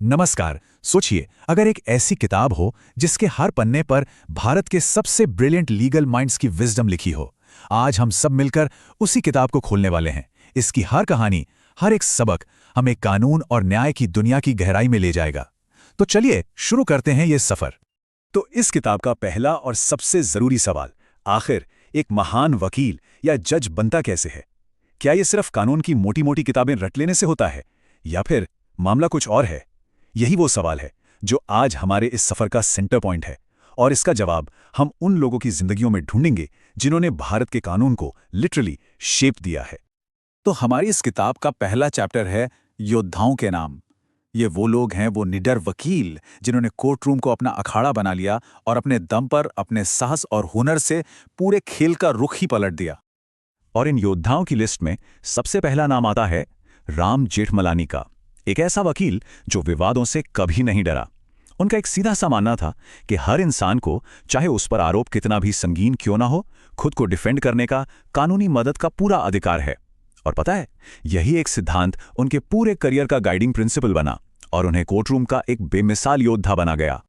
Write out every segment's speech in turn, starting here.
नमस्कार। सोचिए, अगर एक ऐसी किताब हो जिसके हर पन्ने पर भारत के सबसे ब्रिलियंट लीगल माइंड्स की विजडम लिखी हो। आज हम सब मिलकर उसी किताब को खोलने वाले हैं। इसकी हर कहानी, हर एक सबक हमें कानून और न्याय की दुनिया की गहराई में ले जाएगा। तो चलिए शुरू करते हैं ये सफर। तो इस किताब का पहला और सबसे जरूरी सवाल, आखिर एक महान वकील या जज बनता कैसे है? क्या ये सिर्फ कानून की मोटी मोटी किताबें रट लेने से होता है, या फिर मामला कुछ और है? यही वो सवाल है जो आज हमारे इस सफर का सेंटर पॉइंट है, और इसका जवाब हम उन लोगों की जिंदगियों में ढूंढेंगे जिन्होंने भारत के कानून को लिटरली शेप दिया है। तो हमारी इस किताब का पहला चैप्टर है योद्धाओं के नाम। ये वो लोग हैं, वो निडर वकील जिन्होंने कोर्ट रूम को अपना अखाड़ा बना लिया और अपने दम पर, अपने साहस और हुनर से पूरे खेल का रुख ही पलट दिया। और इन योद्धाओं की लिस्ट में सबसे पहला नाम आता है राम जेठमलानी का। एक ऐसा वकील जो विवादों से कभी नहीं डरा। उनका एक सीधा सा मानना था कि हर इंसान को, चाहे उस पर आरोप कितना भी संगीन क्यों ना हो, खुद को डिफेंड करने का, कानूनी मदद का पूरा अधिकार है। और पता है, यही एक सिद्धांत उनके पूरे करियर का गाइडिंग प्रिंसिपल बना और उन्हें कोर्टरूम का एक बेमिसाल योद्धा बना गया।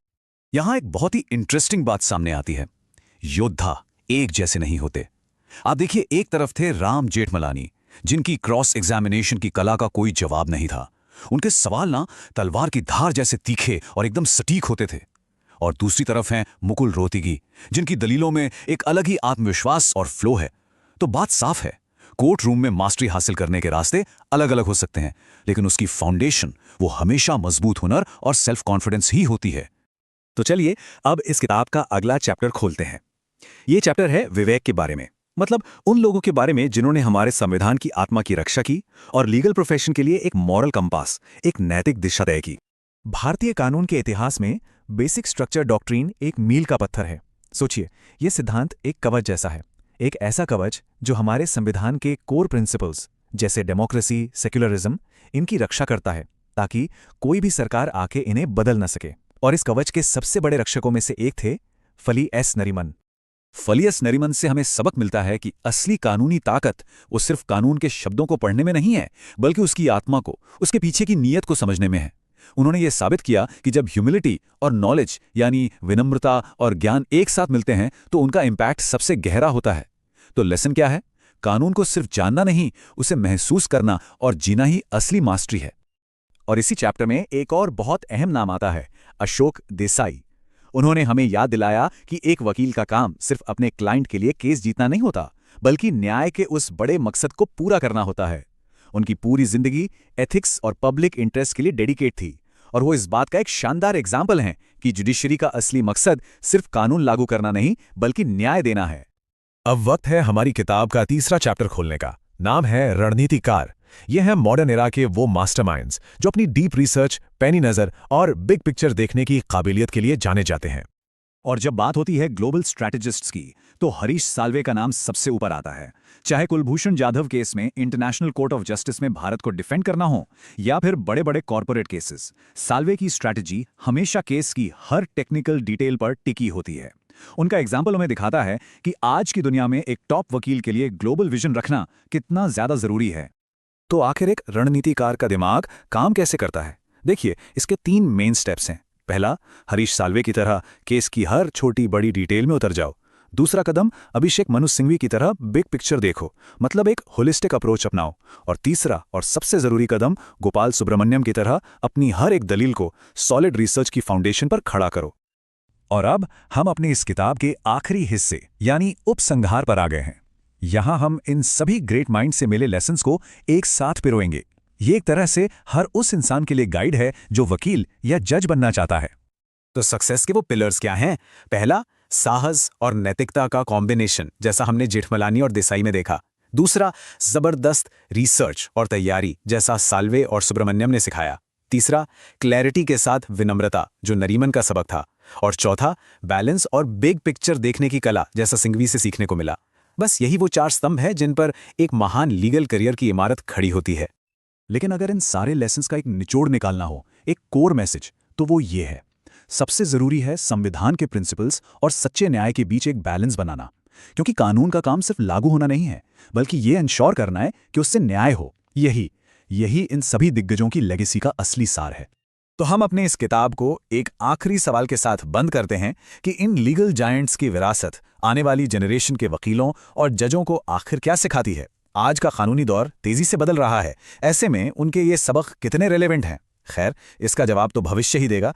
यहां एक बहुत ही इंटरेस्टिंग बात सामने आती है। योद्धा एक जैसे नहीं होते। आप देखिए, एक तरफ थे राम जेठमलानी, जिनकी क्रॉस एग्जामिनेशन की कला का कोई जवाब नहीं था। उनके सवाल ना तलवार की धार जैसे तीखे और एकदम सटीक होते थे। और दूसरी तरफ हैं मुकुल रोहतगी, जिनकी दलीलों में एक अलग ही आत्मविश्वास और फ्लो है। तो बात साफ है, कोर्ट रूम में मास्टरी हासिल करने के रास्ते अलग अलग हो सकते हैं, लेकिन उसकी फाउंडेशन वो हमेशा मजबूत हुनर और सेल्फ कॉन्फिडेंस ही होती है। तो चलिए अब इस किताब का अगला चैप्टर खोलते हैं। ये चैप्टर है विवेक के बारे में, मतलब उन लोगों के बारे में जिन्होंने हमारे संविधान की आत्मा की रक्षा की और लीगल प्रोफेशन के लिए एक मॉरल कंपास, एक नैतिक दिशा तय की। भारतीय कानून के इतिहास में बेसिक स्ट्रक्चर डॉक्ट्रिन एक मील का पत्थर है। सोचिए, यह सिद्धांत एक कवच जैसा है, एक ऐसा कवच जो हमारे संविधान के कोर प्रिंसिपल्स जैसे डेमोक्रेसी, सेक्युलरिज्म, इनकी रक्षा करता है, ताकि कोई भी सरकार आके इन्हें बदल न सके। और इस कवच के सबसे बड़े रक्षकों में से एक थे फली एस नरीमन। फली एस नरीमन से हमें सबक मिलता है कि असली कानूनी ताकत वो सिर्फ कानून के शब्दों को पढ़ने में नहीं है, बल्कि उसकी आत्मा को, उसके पीछे की नीयत को समझने में है। उन्होंने ये साबित किया कि जब ह्यूमिलिटी और नॉलेज, यानी विनम्रता और ज्ञान एक साथ मिलते हैं तो उनका इम्पैक्ट सबसे गहरा होता है। तो लेसन क्या है? कानून को सिर्फ जानना नहीं, उसे महसूस करना और जीना ही असली मास्टरी है। और इसी चैप्टर में एक और बहुत अहम नाम आता है, अशोक देसाई। उन्होंने हमें याद दिलाया कि एक वकील का काम सिर्फ अपने क्लाइंट के लिए केस जीतना नहीं होता, बल्कि न्याय के उस बड़े मकसद को पूरा करना होता है। उनकी पूरी जिंदगी एथिक्स और पब्लिक इंटरेस्ट के लिए डेडिकेट थी, और वो इस बात का एक शानदार एग्जाम्पल हैं कि जुडिशरी का असली मकसद सिर्फ कानून लागू करना नहीं, बल्कि न्याय देना है। अब वक्त है हमारी किताब का तीसरा चैप्टर खोलने का। नाम है रणनीतिकार। ये हैं मॉडर्न एरा के वो मास्टरमाइंड्स जो अपनी डीप रिसर्च, पैनी नजर और बिग पिक्चर देखने की काबिलियत के लिए जाने जाते हैं। और जब बात होती है ग्लोबल स्ट्रैटेजिस्ट्स की, तो हरीश साल्वे का नाम सबसे ऊपर आता है। चाहे कुलभूषण जाधव केस में इंटरनेशनल कोर्ट ऑफ जस्टिस में भारत को डिफेंड करना हो, या फिर बड़े बड़े कॉर्पोरेट केसेस, साल्वे की स्ट्रैटेजी हमेशा केस की हर टेक्निकल डिटेल पर टिकी होती है। उनका एग्जाम्पल हमें दिखाता है कि आज की दुनिया में एक टॉप वकील के लिए ग्लोबल विजन रखना कितना ज्यादा जरूरी है। तो आखिर एक रणनीतिकार का दिमाग काम कैसे करता है? देखिए, इसके 3 मेन स्टेप्स हैं। पहला, हरीश साल्वे की तरह केस की हर छोटी बड़ी डिटेल में उतर जाओ। दूसरा कदम, अभिषेक मनु सिंघवी की तरह बिग पिक्चर देखो, मतलब एक होलिस्टिक अप्रोच अपनाओ। और तीसरा और सबसे जरूरी कदम, गोपाल सुब्रमण्यम की तरह अपनी हर एक दलील को सॉलिड रिसर्च की फाउंडेशन पर खड़ा करो। और अब हम अपनी इस किताब के आखिरी हिस्से यानी उपसंहार पर आ गए हैं। यहां हम इन सभी ग्रेट माइंड से मिले लेसन्स को एक साथ पिरोएंगे। ये एक तरह से हर उस इंसान के लिए गाइड है जो वकील या जज बनना चाहता है। तो सक्सेस के वो पिलर्स क्या हैं? पहला, साहस और नैतिकता का कॉम्बिनेशन, जैसा हमने जेठमलानी और देसाई में देखा। दूसरा, जबरदस्त रिसर्च और तैयारी, जैसा साल्वे और सुब्रमण्यम ने सिखाया। तीसरा, क्लैरिटी के साथ विनम्रता, जो नरीमन का सबक था। और चौथा, बैलेंस और बिग पिक्चर देखने की कला, जैसा सिंघवी से सीखने को मिला। बस यही वो 4 स्तंभ है जिन पर एक महान लीगल करियर की इमारत खड़ी होती है। लेकिन अगर इन सारे लेसन्स का एक निचोड़ निकालना हो, एक कोर मैसेज, तो वो ये है। सबसे जरूरी है संविधान के प्रिंसिपल्स और सच्चे न्याय के बीच एक बैलेंस बनाना। क्योंकि कानून का काम सिर्फ लागू होना नहीं है, बल्कि ये इंश्योर करना है कि उससे न्याय हो। यही इन सभी दिग्गजों की लेगेसी का असली सार है। तो हम अपने इस किताब को एक आखिरी सवाल के साथ बंद करते हैं कि इन लीगल जायंट्स की विरासत आने वाली जनरेशन के वकीलों और जजों को आखिर क्या सिखाती है। आज का कानूनी दौर तेजी से बदल रहा है, ऐसे में उनके ये सबक कितने रेलेवेंट हैं? खैर, इसका जवाब तो भविष्य ही देगा।